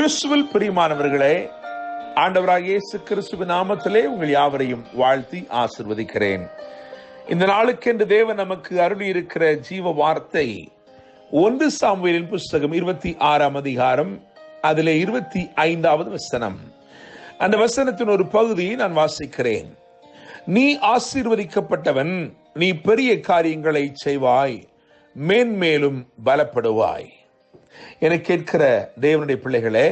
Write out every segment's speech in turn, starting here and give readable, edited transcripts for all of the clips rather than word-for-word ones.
கிறிஸ்துவில் பிரியமானவர்களே, ஆண்டவராகிய இயேசு கிறிஸ்துவின் நாமத்திலே உங்கள் யாவரையும் வாழ்த்தி ஆசிர்வதிக்கிறேன். இந்த நாளுக்கென்று தேவன் நமக்கு அருளி இருக்கிற ஜீவ வார்த்தை 1 சாமுவேலின் புஸ்தகம் 26ஆம் அதிகாரம், அதிலே 25வது வசனம். அந்த வசனத்தின் ஒரு பகுதியை நான் வாசிக்கிறேன். நீ ஆசீர்வதிக்கப்பட்டவன், நீ பெரிய காரியங்களை செய்வாய், மேன்மேலும் பலப்படுவாய். என கேட்கிற தேவனுடைய பிள்ளைகளே,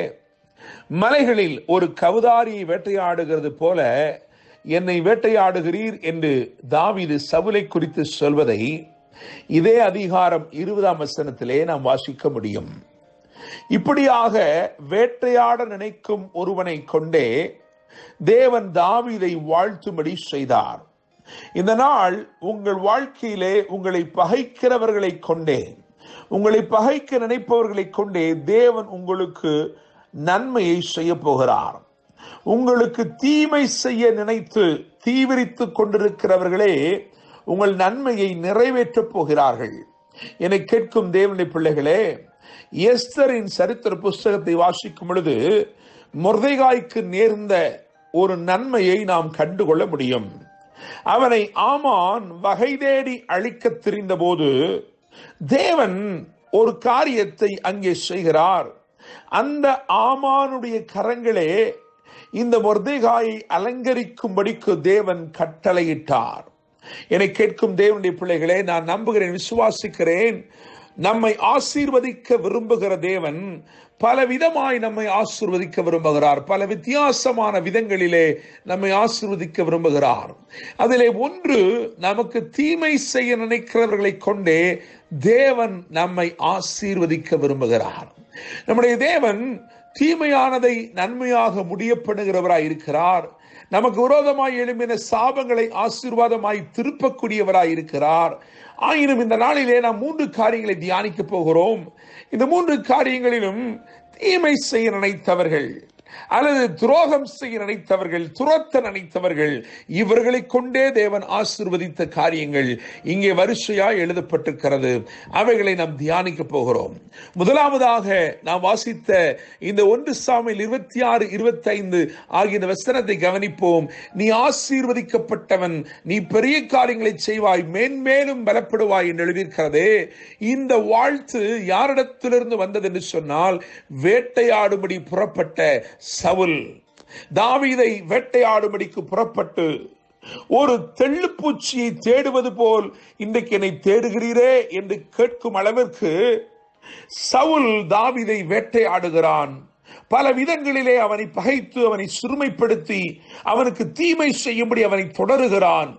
மலைகளில் ஒரு கவுதாரியை வேட்டையாடுகிறது போல என்னை வேட்டையாடுகிறீர் என்று தாவீது சவுலை குறித்து சொல்வதை இதே அதிகாரம் 20ஆம் வசனத்திலே நாம் வாசிக்க முடியும். இப்படியாக வேட்டையாட நினைக்கும் ஒருவனை கொண்டே தேவன் தாவீதை வாழ்த்தும்படி செய்தார். இந்த நாள் உங்கள் வாழ்க்கையிலே உங்களை பகைக்கிறவர்களை கொண்டே, உங்களை பகைக்க நினைப்பவர்களை கொண்டே தேவன் உங்களுக்கு நன்மையை செய்ய போகிறார். உங்களுக்கு தீமை செய்ய நினைத்து தீவிரித்துக் கொண்டிருக்கிறவர்களே உங்கள் நன்மையை நிறைவேற்றப் போகிறார்கள். என்னை கேட்கும் தேவனுடைய பிள்ளைகளே, எஸ்தரின் சரித்திர புஸ்தகத்தை வாசிக்கும் பொழுது மொர்தெகாய்க்கு நேர்ந்த ஒரு நன்மையை நாம் கண்டுகொள்ள முடியும். அவனை ஆமான் வகை தேடி அழிக்க தெரிந்த போது தேவன் ஒரு காரியத்தை அங்கே செய்கிறார். அந்த ஆமானுடைய கரங்களே இந்த மொர்தெகாயை அலங்கரிக்கும்படிக்கு தேவன் கட்டளையிட்டார். என்னை கேட்கும் தேவனுடைய பிள்ளைகளே, நான் நம்புகிறேன், விசுவாசிக்கிறேன், நம்மை ஆசீர்வதிக்க விரும்புகிற தேவன் பல விதமாய் நம்மை ஆசீர்வதிக்க விரும்புகிறார். பல வித்தியாசமான விதங்களிலே நம்மை ஆசீர்வதிக்க விரும்புகிறார். அதிலே ஒன்று, நமக்கு தீமை செய்ய நினைக்கிறவர்களை கொண்டே தேவன் நம்மை ஆசீர்வதிக்க விரும்புகிறார். நம்முடைய தேவன் தீமையானதை நன்மையாக முடிய பண்ணுகிறவராய் இருக்கிறார். நமக்கு விரோதமாய் எழும்பின சாபங்களை ஆசீர்வாதமாய் திருப்பக்கூடியவராய் இருக்கிறார். ஆயினும் இந்த நாளிலே நாம் 3 காரியங்களை தியானிக்க போகிறோம். இந்த 3 காரியங்களிலும் தீமை செய்ய நினைத்தவர்கள் அல்லது துரோகம் செய்ய நினைத்தவர்கள், துரத்த நினைத்தவர்கள், இவர்களை கொண்டே தேவன் ஆசீர்வதித்த காரியங்கள் இங்கே வரிசையாய் எழுதப்பட்டிருக்கிறது. அவைகளை நாம் தியானிக்க போகிறோம். முதலாவதாக நாம் வாசித்த இந்த 1 சாமுவேல் 26, 25 ஆகிய வசனத்தை கவனிப்போம். நீ ஆசீர்வதிக்கப்பட்டவன், நீ பெரிய காரியங்களை செய்வாய், மேன்மேலும் பலப்படுவாய் என்று எழுதியிருக்கிறதே. இந்த வாழ்த்து யாரிடத்திலிருந்து வந்தது என்று சொன்னால், வேட்டையாடும்படி புறப்பட்ட சவுல் தாவீதை வேட்டையாடும்படிக்கு புறப்பட்டு ஒரு தெள்ளுப்பூச்சியை தேடுவது போல் இன்றைக்கு என்னை தேடுகிறீரே என்று கேட்கும் அளவிற்கு சவுல் தாவீதை வேட்டையாடுகிறான். பல விதங்களிலே அவனை பகைத்து, அவனை சிறுமைப்படுத்தி, அவனுக்கு தீமை செய்யும்படி அவனை தொடருகிறான்.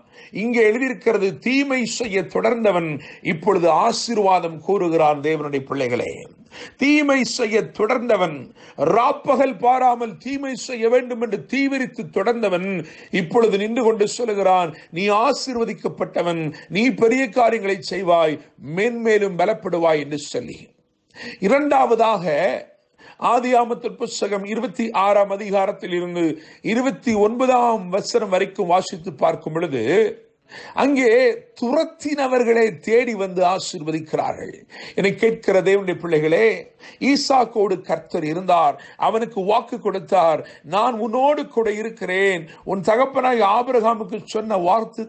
இங்கே எழுதியிருக்கிறது, தீமை செய்ய தொடர்ந்தவன் இப்பொழுது ஆசீர்வாதம் கூறுகிறான். தேவனுடைய பிள்ளைகளே, தீமை செய்ய தொடர்ந்தவன், ராப்பகல் பாராமல் தீமை செய்ய வேண்டும் என்று தீவிரித்து தொடர்ந்தவன் இப்பொழுது நின்று கொண்டு சொல்லுகிறான், நீ ஆசீர்வதிக்கப்பட்டவன், நீ பெரிய காரியங்களை செய்வாய், மேன்மேலும் பலப்படுவாய் என்று சொல்லி. இரண்டாவதாக ஆதியாகமத்தின் புஸ்தகம் 26ஆம் அதிகாரத்தில் இருந்து 29ஆம் வசனம் வரைக்கும் வாசித்து பார்க்கும் பொழுது அங்கே துரத்தினவர்களே தேடி வந்து ஆசீர்வதிக்கிறார்கள். என்னை கேட்கிற தேவனுடைய பிள்ளைகளே, ஈசாக்கோடு கர்த்தர் இருந்தார். அவனுக்கு வாக்கு கொடுத்தார், நான் உன்னோடு கூட இருக்கிறேன், உன் தகப்பனாய் ஆபிரகாமுக்கு சொன்ன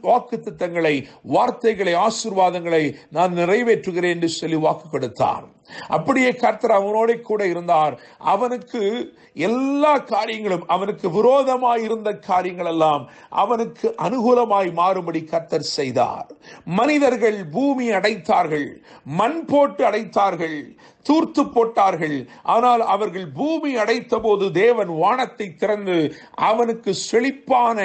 வாக்கு திட்டங்களை, வார்த்தைகளை, ஆசீர்வாதங்களை நான் நிறைவேற்றுகிறேன் என்று சொல்லி வாக்கு கொடுத்தார். அப்படியே கர்த்தர் அவனோட கூட இருந்தார். அவனுக்கு எல்லா காரியங்களும், அவனுக்கு விரோதமாய் இருந்த காரியங்கள் எல்லாம் அவனுக்கு அனுகூலமாய் மாறும்படி கர்த்தர் செய்தார். மனிதர்கள் பூமி அடைத்தார்கள், மண் போட்டு அடைத்தார்கள், தூர்த்து போட்டார்கள். ஆனால் அவர்கள் பூமி அடைத்த போது தேவன் வானத்தை திறந்து அவனுக்கு செழிப்பான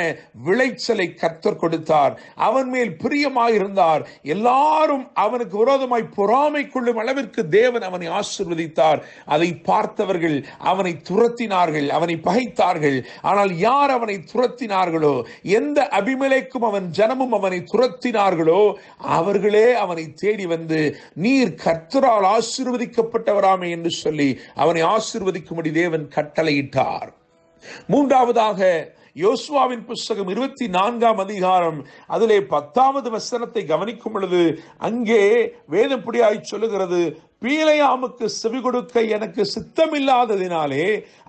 விளைச்சலை கர்த்தர் கொடுத்தார். அவன் மேல் பிரியமாயிருந்தார். எல்லாரும் அவனுக்கு விரோதமாய் பொறாமை கொள்ளும் அளவிற்கு தேவன் அவனை ஆசீர்வதித்தார். அதை பார்த்தவர்கள் அவனை துரத்தினார்கள், அவனை பகைத்தார்கள். ஆனால் யார் அவனை துரத்தினார்களோ, எந்த அபிமெலேக்கும் அவன் ஜனமும் அவனை துரத்தினார்களோ, அவர்களே அவனை தேடி வந்து, நீர் கர்த்தரால் ஆசீர்வதிக்கப்பட்டவராமே என்று சொல்லி அவனை ஆசீர்வதிக்கும்படி தேவன் கட்டளையிட்டார். மூன்றாவதாக யோசுவாவின் புஸ்தகம் 24ஆம் அதிகாரம் அதிலே 10வது வசனத்தை கவனிக்கும் பொழுது அங்கே வேதப்படியாய் சொல்லுகிறது, பீலையாமுக்கு செவி கொடுக்க எனக்கு சித்தமில்லாததினாலே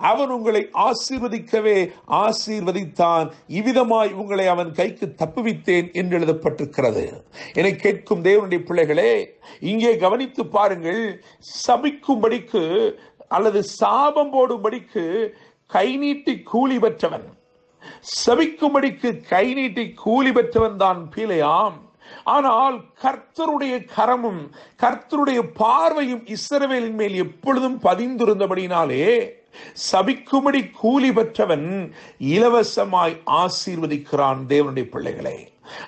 அவன் உங்களை ஆசீர்வதிக்கவே ஆசீர்வதித்தான், இவ்விதமாய் உங்களை அவன் கைக்கு தப்புவித்தேன் என்று எழுதப்பட்டிருக்கிறது. என்னை கேட்கும் தேவனுடைய பிள்ளைகளே, இங்கே கவனித்து பாருங்கள். சபிக்கும்படிக்கு அல்லது சாபம் போடும்படிக்கு கை நீட்டி கூலி பெற்றவன், சபிக்கும்படிக்கு கை நீட்டி கூலி பெற்றவன் தான் பீலையாம். ஆனால் கர்த்தருடைய கரமும் கர்த்தருடைய பார்வையும் இஸ்ரவேலின் மேல் எப்பொழுதும் பதிந்திருந்தபடினாலே சபிக்கும்படி கூலி பெற்றவன் இலவசமாய் ஆசீர்வதிக்கிறான். தேவனுடைய பிள்ளைகளே,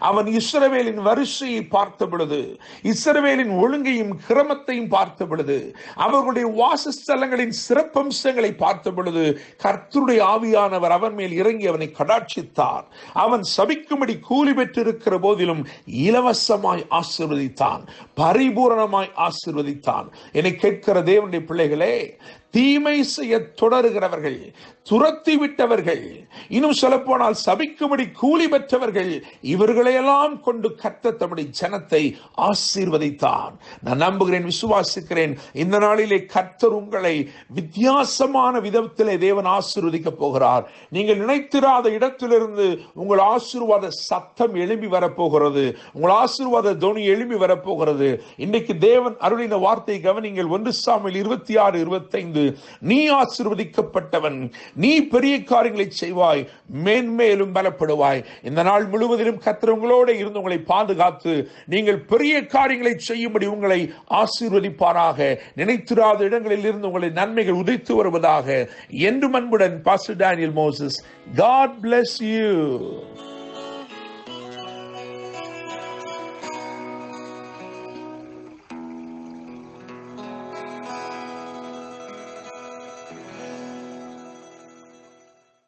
அவன் இஸ்ரவேலின் வரிசையை பார்த்த பொழுது, இஸ்ரவேலின் ஒழுங்கையும் கிரமத்தையும் பார்த்த பொழுது, அவர்களுடைய வாசஸ்தலங்களின் சிறப்பம்சங்களை பார்த்த பொழுது கர்த்தருடைய ஆவியானவர் அவன் மேல் இறங்கி அவனை கடாட்சித்தார். அவன் சபிக்கும்படி கூலி பெற்றிருக்கிற போதிலும் இலவசமாய் ஆசீர்வதித்தான், பரிபூரணமாய் ஆசீர்வதித்தான். என்னை கேட்கிற தேவனுடைய பிள்ளைகளே, தீமை செய்ய தொடருகிறவர்கள், துரத்தி விட்டவர்கள், இன்னும் சொல்ல போனால் சபிக்கும்படி கூலி பெற்றவர்கள், இவர்களையெல்லாம் கொண்டு கர்த்தர் தம்முடைய ஜனத்தை ஆசீர்வதித்தான். நான் நம்புகிறேன், விசுவாசிக்கிறேன், இந்த நாளிலே கர்த்தர் உங்களை வித்தியாசமான விதத்திலே தேவன் ஆசீர்வதிக்க போகிறார். நீங்கள் நினைத்திராத இடத்திலிருந்து உங்கள் ஆசீர்வாத சத்தம் எழும்பி வரப்போகிறது, உங்கள் ஆசீர்வாத தொனி எழும்பி வரப்போகிறது. இன்றைக்கு தேவன் அருளின வார்த்தை கவனிங்கள். 1 சாமுவேல் 26:25, நீ ஆசீர்வதிக்கப்பட்டவன், நீ பெரிய காரியங்களை செய்வாய், மேன்மேலும் பலப்படுவாய். இந்த நாள் முழுவதிலும் கர்த்தர் உங்களோடு இருந்து உங்களை பாதுகாத்து நீங்கள் பெரிய காரியங்களை செய்யும்படி உங்களை ஆசீர்வதிப்பாராக. நினைத்திராத இடங்களில் இருந்து உங்களை நன்மைகள் உதித்து வருவதாக. என்று அன்புடன் pastor Daniel Moses. God bless you.